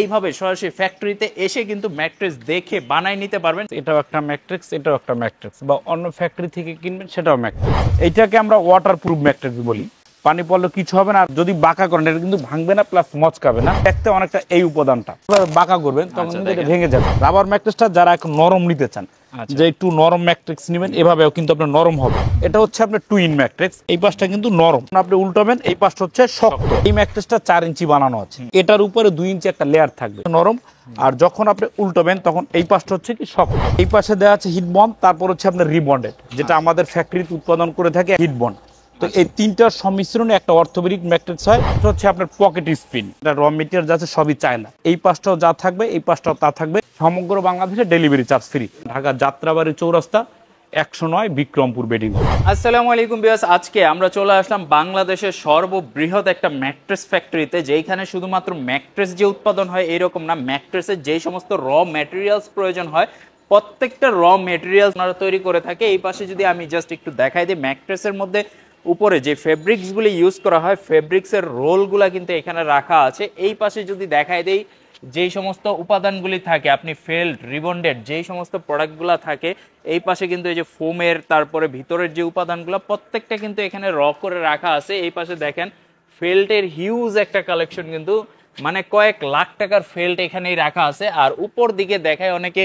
এইভাবে সরাসরি ফ্যাক্টরিতে এসে কিন্তু ম্যাট্রেস দেখে বানাই নিতে পারবেন। এটাও একটা ম্যাট্রিক্স, এটাও একটা ম্যাট্রিক্স, বা অন্য ফ্যাক্টরি থেকে কিনবেন সেটাও ম্যাট্রিক্স। এইটাকে আমরা ওয়াটারপ্রুফ ম্যাট্রিক্স বলি। পানি পড়লে কিছু হবে না, আর যদি বাঁকা করেন এটা কিন্তু ভাঙবে না, প্লাস মচকাবে না। দেখতে অনেকটা এই উপাদানটা বাঁকা করবেন তখন কিন্তু এটা ভেঙে যাবে। রাবার ম্যাট্রিক্সটা যারা একটু নরম নিতে চান, যে একটু নরম ম্যাট্রিক্স নেবেন, এভাবেও কিন্তু আপনার নরম হবে। এটা হচ্ছে আপনার টুইন ম্যাট্রিক্স, এই পাশটা কিন্তু নরম, আপনি উল্টাবেন, এই পাশটা হচ্ছে শক্ত। এই ম্যাট্রিক্সটা 4 ইঞ্চি বানানো আছে, এটার উপরে 2 ইঞ্চি একটা লেয়ার থাকবে নরম, আর যখন আপনি উল্টাবেন তখন এই পাশটা হচ্ছে কি শক্ত। এই পাশে দেওয়া আছে হিট বন্ড, তারপর হচ্ছে আপনার রিবন্ডেড, যেটা আমাদের ফ্যাক্টরিতে উৎপাদন করে থাকে হিট বন্ড। তো এই তিনটার সংমিশ্রণে একটা অর্থোপেডিক ম্যাট্রিক্স হয়। এটা হচ্ছে আপনার পকেট স্পিন, এটা র মেটেরিয়াল যাচ্ছে সবই চায়না। এই পাশটাও যা থাকবে এই পাশটাও তা থাকবে। সমগ্র বাংলাদেশে delivery charge free. Dhaka Jatrabari চৌরাস্তা 109 বিক্রমপুর বেডিং হল। আসসালামু আলাইকুম ভিউয়ার্স, আজকে আমরা চলে আসলাম বাংলাদেশের সর্ববৃহৎ একটা ম্যাট্রেস ফ্যাক্টরিতে, যেখানে শুধুমাত্র ম্যাট্রেস যে উৎপাদন হয় এরকম না, ম্যাট্রেসের যেই সমস্ত র ম্যাটেরিয়ালস প্রয়োজন হয় প্রত্যেকটা র ম্যাটেরিয়ালস ওনারা তৈরি করে থাকে। এই পাশে যদি আমি জাস্ট একটু দেখাই দিই, ম্যাট্রেসের মধ্যে উপরে যে ফেব্রিক্সগুলি ইউজ করা হয় ফেব্রিক্সের রোলগুলা কিন্তু এখানে রাখা আছে। এই পাশে যদি দেখাই দেই যেই সমস্ত উপাদানগুলি থাকে, আপনি ফেল্ট রিবন্ডেড যেই সমস্ত প্রোডাক্টগুলো থাকে, এই পাশে কিন্তু এই যে ফোমের তারপরে ভিতরের যে উপাদানগুলো প্রত্যেকটা কিন্তু এখানে র করে রাখা আছে। এই পাশে দেখেন ফেল্টের হিউজ একটা কালেকশন, কিন্তু মানে কয়েক লাখ টাকার ফেল্ট এখানেই রাখা আছে। আর উপর দিকে দেখায় অনেকে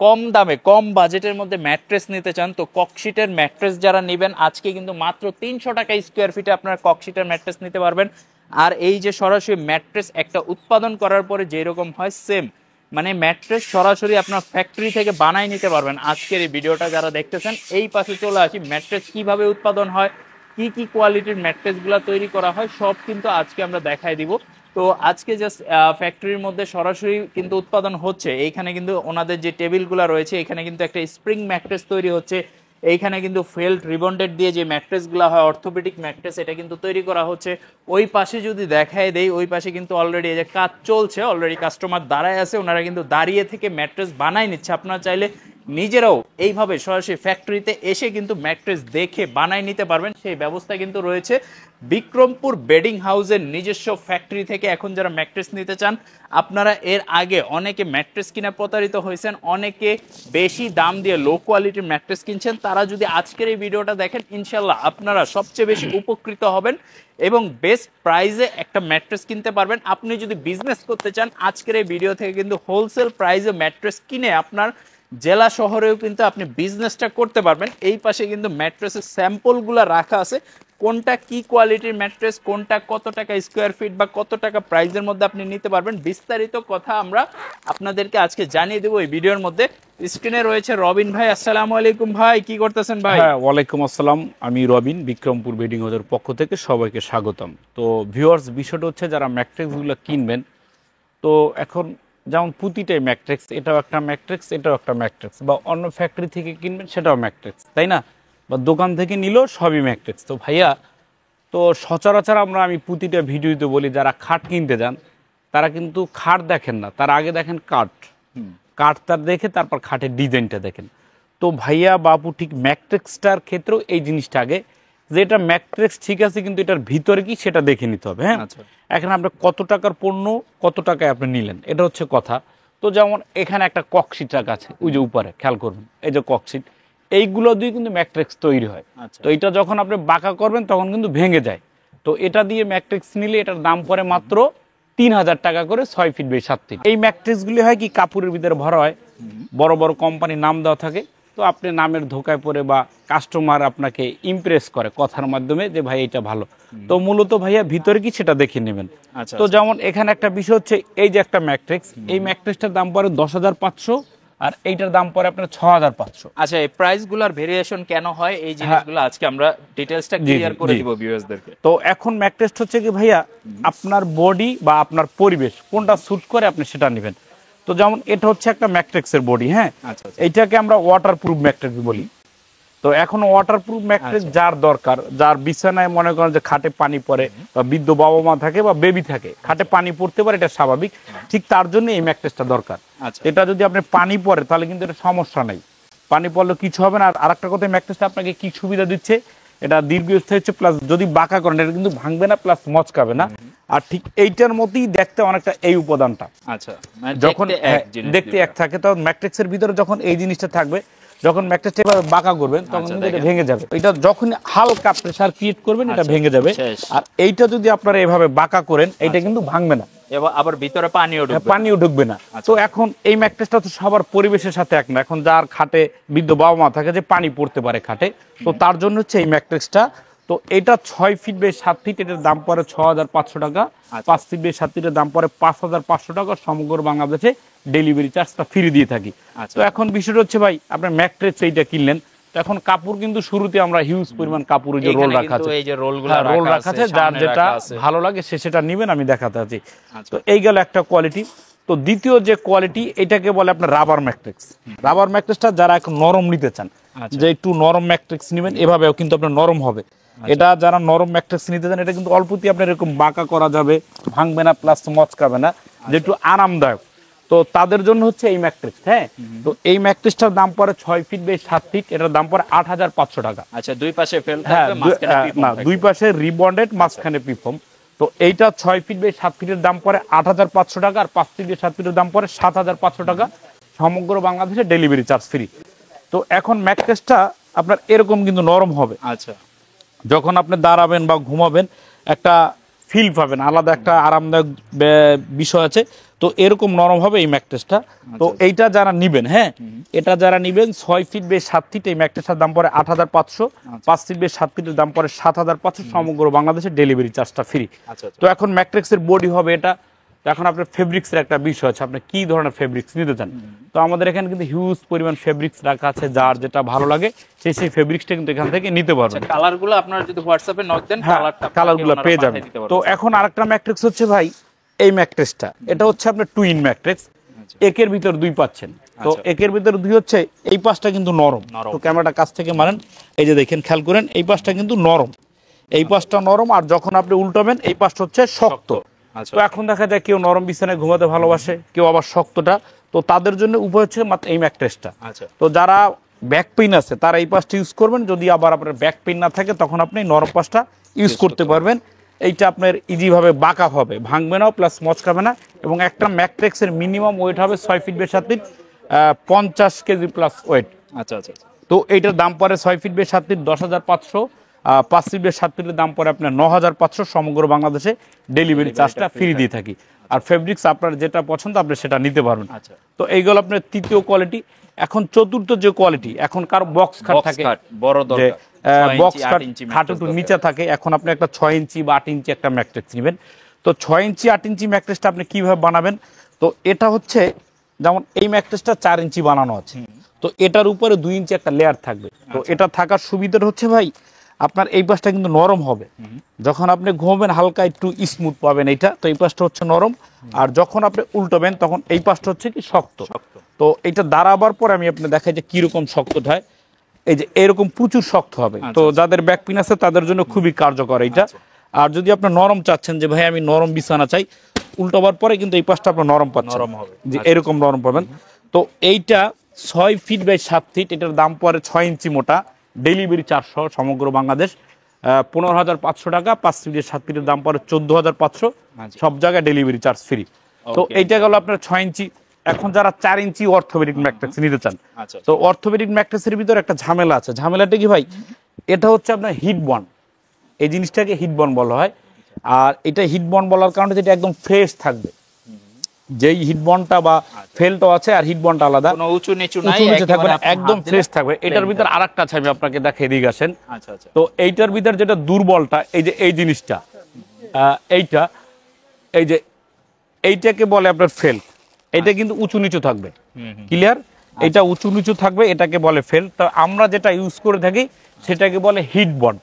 কম দামে কম বাজেটের মধ্যে ম্যাট্রেস নিতে চান, তো ককশিটের ম্যাট্রেস যারা নেবেন আজকে কিন্তু মাত্র 300 টাকা স্কোয়ার ফিটে আপনারা ককশিটের ম্যাট্রেস নিতে পারবেন। আর এই যে সরাসরি ম্যাট্রেস একটা উৎপাদন করার পরে যেরকম হয় সেম, মানে ম্যাট্রেস সরাসরি আপনার ফ্যাক্টরি থেকে বানাই নিতে পারবেন। আজকের এই ভিডিওটা যারা দেখতেছেন, এই পাশে চলে আসি ম্যাট্রেস কিভাবে উৎপাদন হয়, কি কি কোয়ালিটির ম্যাট্রেসগুলো তৈরি করা হয় সব কিন্তু আজকে আমরা দেখাই দিব। তো আজকে জাস্ট ফ্যাক্টরির মধ্যে সরাসরি কিন্তু উৎপাদন হচ্ছে। এইখানে কিন্তু ওনাদের যে টেবিলগুলো রয়েছে এখানে কিন্তু একটা স্প্রিং ম্যাট্রেস তৈরি হচ্ছে। এইখানে কিন্তু ফেল্ট রিবন্ডেড দিয়ে যে ম্যাট্রেসগুলো হয় অর্থোপেডিক ম্যাট্রেস, এটা কিন্তু তৈরি করা হচ্ছে। ওই পাশে যদি দেখায় দেই, ওই পাশে কিন্তু অলরেডি এই যে কাজ চলছে, অলরেডি কাস্টমার দাঁড়ায় আছে, ওনারা কিন্তু দাঁড়িয়ে থেকে ম্যাট্রেস বানাই নিচ্ছে। আপনারা চাইলে নিজেরাও এইভাবে সরাসরি ফ্যাক্টরিতে এসে কিন্তু ম্যাট্রেস দেখে বানাই নিতে পারবেন, সেই ব্যবস্থা কিন্তু রয়েছে বিক্রমপুর বেডিং হাউসের নিজস্ব ফ্যাক্টরি থেকে। এখন যারা ম্যাট্রেস নিতে চান, আপনারা এর আগে অনেকে ম্যাট্রেস কিনা প্রতারিত হয়েছেন, অনেকে বেশি দাম দিয়ে লো কোয়ালিটির ম্যাট্রেস কিনছেন, তারা যদি আজকের এই ভিডিওটা দেখেন ইনশাল্লাহ আপনারা সবচেয়ে বেশি উপকৃত হবেন এবং বেস্ট প্রাইসে একটা ম্যাট্রেস কিনতে পারবেন। আপনি যদি বিজনেস করতে চান, আজকের এই ভিডিও থেকে কিন্তু হোলসেল প্রাইসে ম্যাট্রেস কিনে আপনার জেলা শহরেও কিন্তু আপনি বিজনেসটা করতে পারবেন। এই পাশে কিন্তু ম্যাট্রেসের স্যাম্পলগুলো রাখা আছে, কোনটা কি কোয়ালিটির ম্যাট্রেস, কোনটা কত টাকা স্কোয়ার ফিট বা কত টাকা প্রাইসের মধ্যে আপনি নিতে পারবেন, বিস্তারিত কথা আমরা আপনাদেরকে আজকে জানিয়ে দেবো এই ভিডিওর মধ্যে। স্ক্রিনে রয়েছে রবিন ভাই। আসসালামু আলাইকুম ভাই, কি করতেছেন ভাই? হ্যাঁ, ওয়ালাইকুম আসসালাম। আমি রবিন, বিক্রমপুর বেডিং হাউসের পক্ষ থেকে সবাইকে স্বাগতম। তো ভিউয়ার্স, বিষয়টা হচ্ছে যারা ম্যাট্রিক্সগুলো কিনবেন, তো এখন যেমন প্রতিটাই ম্যাট্রিক্স, এটাও একটা ম্যাট্রিক্স, এটাও একটা ম্যাট্রিক্স, বা অন্য ফ্যাক্টরি থেকে কিনবেন সেটাও ম্যাট্রিক্স, তাই না? বা দোকান থেকে নিলেও সবই ম্যাট্রিক্স। তো ভাইয়া, তো সচরাচর আমি প্রতিটা ভিডিওতে বলি, যারা খাট কিনতে যান তারা কিন্তু খাট দেখেন না, তার আগে দেখেন কাঠ, কাঠটা দেখে তারপর খাটের ডিজাইনটা দেখেন। তো ভাইয়া বাবু ঠিক ম্যাট্রিক্সটার ক্ষেত্রেও এই জিনিসটা আগে, যে এটা ম্যাট্রিক্স ঠিক আছে কিন্তু এটার ভিতরে কি সেটা দেখে নিতে হবে। হ্যাঁ, এখন আপনার কত টাকার পণ্য কত টাকায় আপনি নিলেন, এটা হচ্ছে কথা। তো যেমন এখানে একটা ককশিট রাখা আছে, ওই যে উপরে খেয়াল করবেন, এই যে ককশিট, এইগুলো দিয়ে কিন্তু ম্যাট্রিক্স তৈরি হয়। তো এটা যখন আপনি বাঁকা করবেন তখন কিন্তু ভেঙে যায়। তো এটা দিয়ে ম্যাট্রিক্স নিলে এটার দাম পড়ে মাত্র 3000 টাকা করে, 6 ফিট বাই 7 ফিট। এই ম্যাট্রিক্সগুলি হয় কি কাপড়ের ভিতরে ভরা হয়, বড় বড় কোম্পানির নাম দেওয়া থাকে। তো আপনি নামের ধোকায় পড়ে বা কাস্টমার আপনাকে ইমপ্রেস করে কথার মাধ্যমে যে ভাই এটা ভালো, তো মূলত ভাইয়া ভিতরে কি সেটা দেখে নেবেন। তো যেমন এখানে একটা বিষয় হচ্ছে, এই যে একটা ম্যাট্রিক্স, এই ম্যাট্রিক্সটার দাম পড়ে 10,500 আর এইটার দাম পড়ে আপনার 6,500। আচ্ছা, এই প্রাইসগুলোর ভেরিয়েশন কেন হয় এই জিনিসগুলো আজকে আমরা ডিটেইলসটা ক্লিয়ার করে দিব ভিউয়ার্সদেরকে। তো এখন ম্যাট্রেস হচ্ছে কি ভাইয়া, আপনার বডি বা আপনার পরিবেশ কোনটা স্যুট করে আপনি সেটা নেবেন। তো যেমন এটা হচ্ছে একটা ম্যাট্রিক্সের বডি, হ্যাঁ, এইটাকে আমরা ওয়াটারপ্রুফ ম্যাট্রিক্স বলি। তো এখন ওয়াটারপ্রুফ ম্যাট্রিক্স যার দরকার, যার বিছানায় মনে করেন যে খাটে পানি পড়ে, বা বৃদ্ধ বাবা মা থাকে বা বেবি থাকে, খাটে পানি পড়তে পারে, এটা স্বাভাবিক, ঠিক তার জন্য এই ম্যাট্রিক্সটা দরকার। এটা যদি আপনি পানি পড়ে তাহলে কিন্তু এটা সমস্যা নাই, পানি পড়লে কিছু হবে না। আর আরেকটা কথা, ম্যাট্রিক্সটা আপনাকে কি সুবিধা দিচ্ছে, এটা দীর্ঘস্থায়ী হচ্ছে, প্লাস যদি বাঁকা করেন এটা কিন্তু ভাঙবে না, প্লাস মচকাবে না। আর ঠিক এইটার মতোই দেখতে অনেকটা এই উপাদানটা, আচ্ছা মানে যখন দেখতে এক থাকে, তো ম্যাট্রিক্সের ভিতরে যখন এই জিনিসটা থাকবে, যখন ম্যাট্রিক্সটা এভাবে বাঁকা করবেন তখন কিন্তু এটা ভেঙে যাবে। এটা যখন হালকা প্রেসার ক্রিয়েট করবেন এটা ভেঙে যাবে। আর এইটা যদি আপনারা এভাবে বাঁকা করেন এটা কিন্তু ভাঙবে না, আবার ভিতরে পানিও ঢুকবে না। তো এখন এই ম্যাট্রিক্সটা তো সবার পরিবেশের সাথে এক না। এখন যার খাটে বৃদ্ধ বাবা মা থাকে যে পানি পড়তে পারে খাটে, তো তার জন্য হচ্ছে এই ম্যাট্রিক্সটা। তো এটা 6 ফিট বাই 7 ফিট, এটার দাম পড়ে 6500 টাকা। 5 ফিট বাই 7 ফিটের দাম পড়ে 5500 টাকা। সমগ্র বাংলাদেশে ডেলিভারি চার্জটা ফ্রি দিয়ে থাকি। তো এখন বিষয়টা হচ্ছে ভাই, আপনার ম্যাট্রিক্স এইটা কিনলেন, তো এখন কাপড় কিন্তু শুরুতে আমরা হিউজ পরিমাণ কাপড়ের যে রোল রাখা আছে, এই যে রোল রাখা আছে, যার যেটা ভালো লাগে সে সেটা নেবেন, আমি দেখাতে আছি। তো এই গেল একটা কোয়ালিটি। তো দ্বিতীয় যে কোয়ালিটি, এটাকে বলে আপনার রাবার ম্যাট্রিক্স। রাবার ম্যাট্রিক্সটা যারা একটু নরম নিতে চান, যে একটু নরম ম্যাট্রিক্স নেবেন, এভাবেও কিন্তু আপনার নরম হবে। এটা যারা নরম ম্যাট্রিক্স নিতে চান, এটা কিন্তু অল্পতেই আপনার এরকম বাঁকা করা যাবে, ভাঙবে না, প্লাস মচকাবে না, যে একটু আরামদায়ক। তো তাদের জন্য হচ্ছে এই ম্যাট্রিক্স। হ্যাঁ, তো এই ম্যাট্রিক্সটার দাম পড়ে 6 ফিট বাই 7 ফিট, এটার দাম পড়ে 8500 টাকা। আচ্ছা, দুই পাশে ফেল থাকবে, মাঝখানে পিফর্ম না, দুই পাশে রিবন্ডেড, মাঝখানে পিফর্ম। তো এইটা 6 ফিট বাই 7 ফিটের দাম পড়ে 8500 টাকা, আর 5 ফিট বাই 7 ফিটের দাম পড়ে 7500 টাকা। সমগ্র বাংলাদেশে ডেলিভারি চার্জ ফ্রি। তো এখন ম্যাট্রিক্সটা আপনার এরকম কিন্তু নরম হবে। আচ্ছা, যখন আপনি দাঁড়াবেন বা ঘুমাবেন একটা ফিল পাবেন, আলাদা একটা আরামদায়ক বিষয় আছে। তো এরকম নরম হবে এই ম্যাট্রেসটা। তো এইটা যারা নিবেন, হ্যাঁ, এটা যারা নিবেন 6 ফিট বাই 7 ফিট, এই ম্যাট্রেসটার দাম পড়ে 8500। 5 ফিট বাই 7 ফিটের দাম পড়ে 7500। সমগ্র বাংলাদেশে ডেলিভারি চার্জটা ফ্রি। তো এখন ম্যাট্রিক্সের বডি হবে এটা। এখন আপনার ফেব্রিক্সের একটা বিষয় আছে, আপনি কি ধরনের ফেব্রিক্স নিতে চান। তো আমাদের এখানে কিন্তু হিউজ পরিমাণ ফেব্রিক্স রাখা আছে, যার যেটা ভালো লাগে সেই ফেব্রিক্সটা কিন্তু এখান থেকে নিতে পারবেন। কালারগুলো আপনারা যদি হোয়াটসঅ্যাপে নক দেন, কালারগুলো পেয়ে যাবেন। তো এখন আরেকটা ম্যাট্রিক্স হচ্ছে ভাই, এই ম্যাট্রিক্সটা, এটা হচ্ছে আপনার টুইন ম্যাট্রিক্স। একের ভিতর দুই পাচ্ছেন। তো একের ভিতর দুই হচ্ছে, এই পাশটা কিন্তু নরম। তো ক্যামেরাটা কাছ থেকে মারেন, এই যে দেখেন, খেয়াল করেন, এই পাশটা কিন্তু নরম, এই পাশটা নরম। আর যখন আপনি উল্টাবেন এই পাশটা হচ্ছে শক্ত। তো এখন দেখা যায় কেউ নরম বিছানায় ঘুমাতে ভালোবাসে, কেউ আবার শক্তটা। তো তাদের জন্য উপায় হচ্ছে মাত্র এই ম্যাট্রেসটা। তো যারা ব্যাক পেইন আছে তারা এই পাশটা ইউজ করবেন। যদি আবার আপনার ব্যাক পেইন না থাকে তখন আপনি নরম পাশটা ইউজ করতে পারবেন। এইটা আপনার ইজিভাবে বাঁকা হবে, ভাঙবে না, প্লাস মচকাবে না। এবং একটা ম্যাট্রিক্সের মিনিমাম ওয়েট হবে 6 feet by 7 feet, 50 KG plus weight. আচ্ছা আচ্ছা। তো এইটার দাম পড়ে 6 feet by 7 feet 10,500। 5 feet by 7 ফিটের দাম পড়ে আপনার 9500। সমগ্র বাংলাদেশে ডেলিভারি চার্জটা ফ্রি দিয়ে থাকি। আর ফেব্রিক্স আপনার যেটা পছন্দ আপনি সেটা নিতে পারবেন। তো এইগুলো আপনার তৃতীয় কোয়ালিটি। এখন চতুর্থ যে কোয়ালিটি, এখন কারো বক্স খাট থাকে, বড় দরকার, বক্স খাট একটু নিচে থাকে, এখন আপনি একটা 6 ইঞ্চি বা 8 ইঞ্চি একটা ম্যাট্রেস নেবেন। তো 6 ইঞ্চি 8 ইঞ্চি ম্যাট্রেসটা আপনি কিভাবে বানাবেন? তো এটা হচ্ছে, যেমন এই ম্যাট্রেসটা 4 ইঞ্চি বানানো আছে, তো এটার উপরে 2 ইঞ্চি একটা লেয়ার থাকবে। তো এটা থাকার সুবিধাটা হচ্ছে ভাই, আপনার এই পাশটা কিন্তু নরম হবে, যখন আপনি ঘুমাবেন হালকা একটু স্মুথ পাবেন এইটা। তো এই পাশটা হচ্ছে নরম, আর যখন আপনি উল্টাবেন তখন এই পাশটা হচ্ছে কি শক্ত। তো এটা দাঁড়াবার পর আমি আপনি দেখাই যে কিরকম শক্তটা হয়। এই যে এরকম প্রচুর শক্ত হবে। তো যাদের ব্যাক পেইন আছে তাদের জন্য খুবই কার্যকর এইটা। আর যদি আপনি নরম চাচ্ছেন যে ভাই আমি নরম বিছানা চাই, উল্টাবার পরে কিন্তু এই পাশটা আপনার নরম পাচ্ছেন, যে এরকম নরম পাবেন। তো এইটা 6 ফিট বাই 7 ফিট, এটার দাম পড়ে 6 ইঞ্চি মোটা, ডেলিভারি 400 সমগ্র বাংলাদেশ, 15,500 টাকা। 5 ফিট 7 ফিটের দাম পড়ে 14,500। সব জায়গায় ডেলিভারি চার্জ ফ্রি। তো এইটা গেল আপনার 6 ইঞ্চি। এখন যারা 4 ইঞ্চি অর্থোপেডিক ম্যাট্রেস নিতে চান, তো অর্থোপেডিক ম্যাট্রেসের ভিতরে একটা ঝামেলা আছে। ঝামেলাটা কি ভাই? এটা হচ্ছে আপনার হিট বন্ড, এই জিনিসটাকে হিট বন্ড বলা হয়। আর এটা হিট বন্ড বলার কারণে যেটা একদম ফ্রেশ থাকবে, যেই হিট বন্ডটা বা ফেলটা আছে আর হিট বন্ডটা আলাদা, কোনো উঁচু নিচু নাই, থাকবে না, একদম ফ্রেশ থাকবে। এটার ভিতর আরেকটা আছে, আমি আপনাকে দেখিয়ে দিয়ে আসেন। তো এইটার ভিতর যেটা দুর্বলটা, এই যে এই জিনিসটা, এইটা, এই যে এইটাকে বলে আপনার ফেল। এটা কিন্তু উঁচু নিচু থাকবে, ক্লিয়ার? এটা উঁচু নিচু থাকবে, এটাকে বলে ফেল। তো আমরা যেটা ইউজ করে থাকি সেটাকে বলে হিট বন্ড।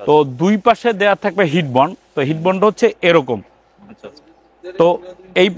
তো দুই পাশে দেয়া থাকবে হিট বন্ড। তো হিট বন্ড হচ্ছে এরকম। তো এই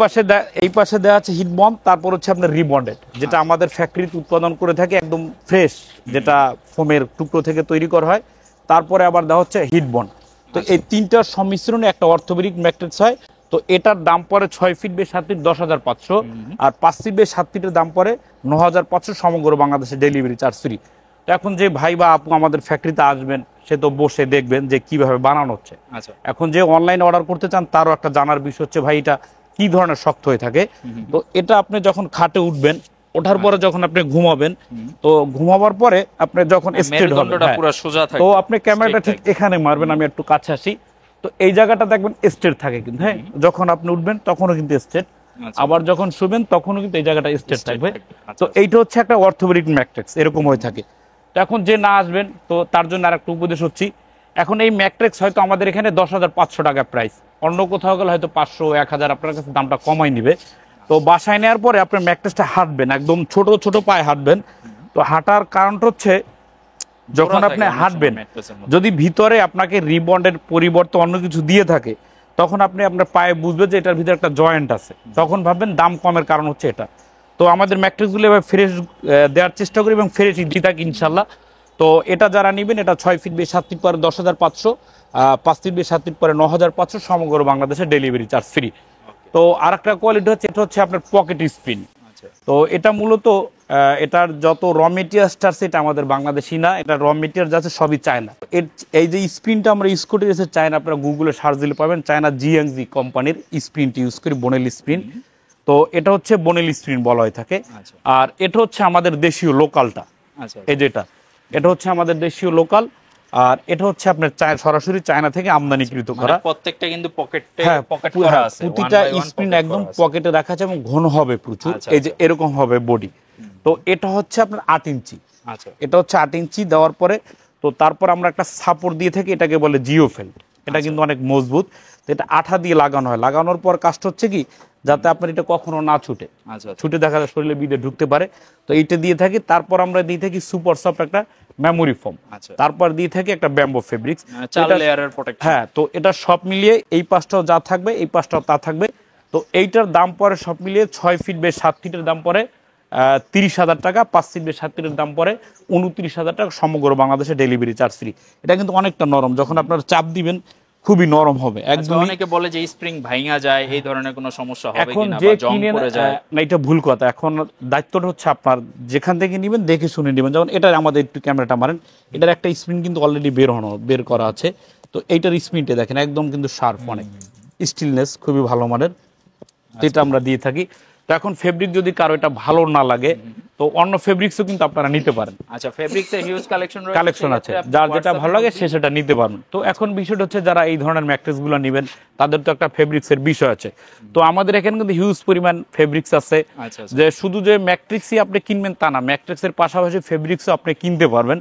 পাশে দেওয়া আছে হিট বন্ড, তারপর হচ্ছে আপনার রিবন্ডেড, যেটা আমাদের ফ্যাক্টরিতে উৎপাদন করে থাকে, একদম ফ্রেশ, যেটা ফোমের টুকরো থেকে তৈরি করা হয়। তারপরে আবার দেওয়া হচ্ছে হিট বন্ড। তো এই তিনটার সংমিশ্রণে একটা অর্থোপেডিক ম্যাট্রেস হয়। তো এটার দাম পড়ে 6 ফিট বাই 7 ফিট 10,500, আর 5 ফিট বাই 7 ফিটের দাম পড়ে 9,500। সমগ্র বাংলাদেশে ডেলিভারি চার্জ ফ্রি। তো এখন যে ভাই বা আপু আমাদের ফ্যাক্টরিতে আসবেন, সে তো বসে দেখবেন যে কিভাবে বানানো হচ্ছে। আচ্ছা এখন যে অনলাইনে অর্ডার করতে চান তারও একটা জানার বিষয় হচ্ছে ভাই এটা কি ধরনের শক্ত হয়ে থাকে। তো এটা আপনি যখন খাটে উঠবেন, ওঠার পরে যখন আপনি ঘুমাবেন, তো ঘুমাবার পরে আপনি যখন স্ট্রেট হবে, মেরুদণ্ডটা পুরো সোজা থাকে, তো আপনি ক্যামেরাটা ঠিক এখানে মারবেন, আমি একটু কাছে আসি, তো এই জায়গাটা দেখবেন স্ট্রেট থাকে কিন্তু, হ্যাঁ যখন আপনি উঠবেন তখনও কিন্তু স্ট্রেট, আবার যখন শুবেন তখনও কিন্তু এই জায়গাটা স্ট্রেট থাকবে। তো এইটা হচ্ছে একটা অর্থোপেডিক ম্যাট্রিক্স, এরকম হয়ে থাকে। তো এখন যে না আসবেন, তো তার জন্য আর একটা উপদেশ হচ্ছি, এখন এই ম্যাট্রিক্স হয়তো আমাদের এখানে 10,500 টাকা প্রাইস, অন্য কোথাও গেলে হয়তো 500 1000 আপনার কাছে দামটা কমাই নিবে। তো বাসায় নেওয়ার পরে আপনার ম্যাট্রিক্সটা হাঁটবেন, একদম ছোট ছোট পায়ে হাঁটবেন। তো হাঁটার কারণটা হচ্ছে যখন আপনি হাঁটবেন, যদি ভিতরে আপনাকে রিবন্ডের পরিবর্তে অন্য কিছু দিয়ে থাকে, তখন আপনি আপনার পায়ে বুঝবেন যে এটার ভিতরে একটা জয়েন্ট আছে, তখন ভাববেন দাম কমের কারণ হচ্ছে এটা। তো আমাদের ম্যাট্রিক্সগুলো এবার ফ্রেশ দেওয়ার চেষ্টা করি এবং ফ্রেশ দিয়ে থাকি ইনশাল্লাহ। তো এটা যারা নেবেন, এটা 6 ফিট বেশ 7 ফিট পরে 10,500, 5 ফিট বেশ 7 ফিট পরে 9,500, সমগ্র বাংলাদেশে ডেলিভারি চার্জ ফ্রি। তো আর একটা কোয়ালিটি হচ্ছে, এটা হচ্ছে আপনার পকেট স্পিন। তো এটা মূলত এটার যত র মেটেরিয়ালসটা আছে এটা আমাদের বাংলাদেশি না, এটা র মেটেরিয়াল যাচ্ছে সবই চায়না। এই যে স্পিনটা আমরা ইউজ করি এসে চায়না, আপনারা গুগলে সার্চ দিলে পাবেন, চায়না জিএংজি কোম্পানির স্পিনটি ইউজ করি, বোনেল স্পিন। তো এটা হচ্ছে বোনেল স্পিন বলা হয়ে থাকে। আর এটা হচ্ছে আমাদের দেশীয় লোকালটা, এই যেটা, এটা হচ্ছে আমাদের দেশীয় লোকাল। আর এটা হচ্ছে আপনার সরাসরি চায়না থেকে আমদানিকৃত করা। প্রত্যেকটা কিন্তু পকেট করা আছে, প্রতিটা স্পিন একদম পকেটে রাখা আছে এবং ঘন হবে প্রচুর, এই যে এরকম হবে বডি। তো এটা হচ্ছে আপনার 8 ইঞ্চি, এটা হচ্ছে 8 ইঞ্চি দেওয়ার পরে, তো তারপর আমরা একটা সাপোর্ট দিয়ে থাকি, এটাকে বলে জিওফেল্ট। এটা কিন্তু অনেক মজবুত। তো এটা আঠা দিয়ে লাগানো হয়, লাগানোর পর কাজটা হচ্ছে কি, যাতে আপনার এটা কখনো না ছুটে, ছুটে দেখা যায় শরীরে বিদে ঢুকতে পারে। তো এইটা দিয়ে থাকি। তারপর আমরা দিয়ে থাকি সুপার সফট একটা মেমোরি ফোম, তারপর দিয়ে থাকি একটা ব্যাম্বো ফেব্রিক্স। হ্যাঁ, তো এটা সব মিলিয়ে এই পাশটাও যা থাকবে, এই পাশটাও তা থাকবে। তো এইটার দাম পরে সব মিলিয়ে 6 ফিট বেশ 7 ফিটের দাম পরে 30,000 টাকা, 5 ফিট বেশ 7 ফিটের দাম পরে 29,000 টাকা, সমগ্র বাংলাদেশে ডেলিভারি চার্জ ফ্রি। এটা কিন্তু অনেকটা নরম, যখন আপনারা চাপ দিবেন খুবই নরম হবে একদম। অনেকে বলে যে স্প্রিং ভাঙা যায়, এই ধরনের কোনো সমস্যা হবে এখন কিনা যে বা জং পড়ে যায়, না, এটা ভুল কথা। এখন দায়িত্বটা হচ্ছে আপনার, যেখান থেকে নেবেন দেখে শুনে নেবেন। যেমন এটা আমাদের একটু ক্যামেরাটা মারেন, এটার একটা স্প্রিং কিন্তু অলরেডি বের করা আছে। তো এইটার স্প্রিংটা দেখেন একদম কিন্তু শার্প, অনেক স্টিলনেস, খুবই ভালো মানের, যেটা আমরা দিয়ে থাকি। তো এখন ফেব্রিক যদি কারো এটা ভালো না লাগে, তো অন্য ফেব্রিক্সও কিন্তু আপনারা নিতে পারেন। আচ্ছা, ফেব্রিক্সে হিউজ কালেকশন আছে, যার যেটা ভালো লাগে সে সেটা নিতে পারবেন। তো এখন বিষয়টা হচ্ছে, যারা এই ধরনের ম্যাট্রিক্সগুলো নেবেন তাদের তো একটা ফেব্রিক্সের বিষয় আছে। তো আমাদের এখানে কিন্তু হিউজ পরিমাণ ফেব্রিক্স আছে, যে শুধু যে ম্যাট্রিক্সই আপনি কিনবেন তা না, ম্যাট্রিক্সের পাশাপাশি ফেব্রিক্সও আপনি কিনতে পারবেন।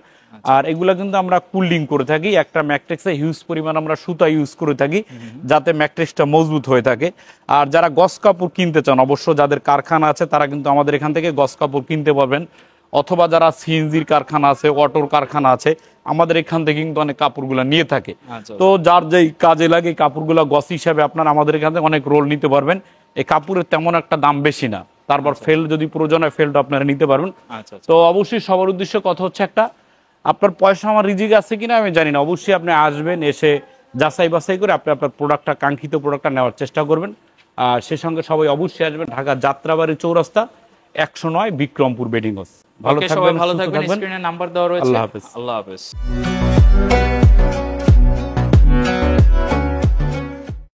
আর এগুলা কিন্তু আমরা কুলিং করে থাকি, একটা ম্যাট্রিক্সে হিউজ পরিমাণ আমরা সুতা ইউজ করে থাকি, যাতে ম্যাট্রিক্সটা মজবুত হয়ে থাকে। আর যারা গস কাপড় কিনতে চান, অবশ্য যাদের কারখানা আছে তারা কিন্তু আমাদের এখান থেকে গস কাপড় কিনতে পারবেন, অথবা যারা সিএনজির কারখানা আছে, অটোর কারখানা আছে, আমাদের এখান থেকে কিন্তু অনেক কাপড়গুলো নিয়ে থাকে। তো যার যেই কাজে লাগে কাপড়গুলো গস হিসাবে আপনারা আমাদের এখান থেকে অনেক রোল নিতে পারবেন। এই কাপড়ের তেমন একটা দাম বেশি না, তারপর ফেল যদি প্রয়োজন হয় ফেলটা আপনারা নিতে পারবেন। তো অবশ্যই সবার উদ্দেশ্য কথা হচ্ছে একটা, আপনার পয়সা আমার রিজিক আছে কিনা আমি জানি না, অবশ্যই আপনি আসবেন, এসে যাচাই বাছাই করে আপনি আপনার প্রোডাক্টটা, কাঙ্ক্ষিত প্রোডাক্টটা নেওয়ার চেষ্টা করবেন। আর সে সঙ্গে সবাই অবশ্যই আসবেন ঢাকা যাত্রাবাড়ি চৌরাস্তা 109, বিক্রমপুর বেডিং হাউস। ভালো থাকবেন, স্ক্রিনে নাম্বার দেওয়া রয়েছে। আল্লাহ হাফেজ। আল্লাহ হাফেজ।